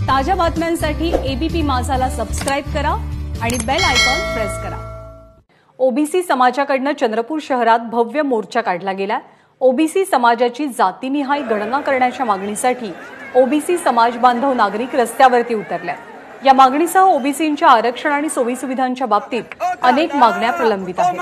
ताज्या बातम्यांसाठी ABP माझाला subscribe करा आणि बेल आयकॉन प्रेस करा। ओबीसी समाजाकडून चंद्रपूर शहरात भव्य मोर्चा काढला गेला। ओबीसी समाजाची जातीनिहाय गणना करण्याच्या मागणीसाठी ओबीसी समाज बांधव नागरिक रस्त्यावरती उतरले। या मागणीसह ओबीसींच्या आरक्षण आणि सोयी सुविधांच्या बाबतीत अनेक मागण्या प्रलंबित आहेत।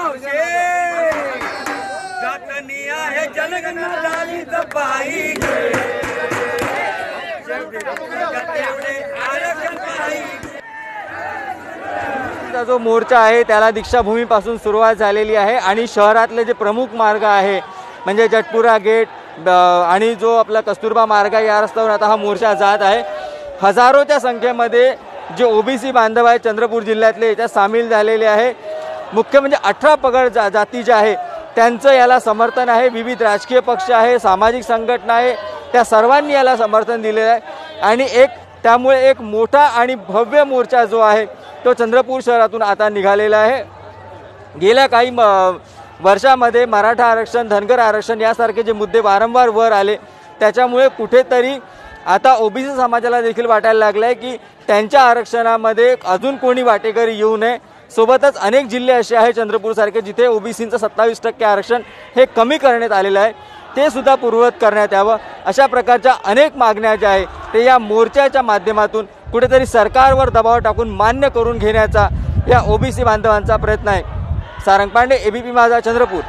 जो मोर्चा आहे त्याला दीक्षाभूमीपासून सुरुवात झालेली आहे आणि शहरातले जे प्रमुख मार्ग आहे म्हणजे जटपुरा गेट आणि जो आपला कस्तुरबा मार्ग या रस्त्यावर आता हा मोर्चा जात आहे। हजारोच्या संख्येमध्ये जे ओबीसी बांधव आहे चंद्रपूर जिल्ह्यातले याच्यात सामील झालेले आहे। मुख्य म्हणजे 18 पगड जाती जे आहे त्यांचं याला समर्थन आहे। विविध राजकीय पक्ष आहे, सामाजिक संघटना आहे, त्या सर्वांनी याला समर्थन दिलेलं आहे आणि त्यामुळे एक मोठा आणि भव्य मोर्चा जो आहे तो चंद्रपूर शहरातून आता निघालेला आहे। गेल्या काही वर्षामध्ये मराठा आरक्षण, धनगर आरक्षण यासारखे जे मुद्दे वारंवार वर आले त्याच्यामुळे कुठेतरी आता ओबीसी समाजाला देखील वाटायला लागलं आहे की त्यांच्या आरक्षणामध्ये अजून कोणी वाटेकरी येऊ नये। सोबतच अनेक जिल्हे असे आहेत चंद्रपूरसारखे जिथे ओबीसींचं 27% आरक्षण हे कमी करण्यात आलेलं आहे, ते सुद्धा पूर्ववत करण्यात यावं। अशा प्रकारच्या अनेक मागण्या ज्या आहेत ते या मोर्चाच्या माध्यमातून कुठेतरी सरकारवर दबाव टाकून मान्य करून घेण्याचा या ओबीसी बांधवांचा प्रयत्न आहे। सारंग पांडे, एबीपी माझा, चंद्रपूर।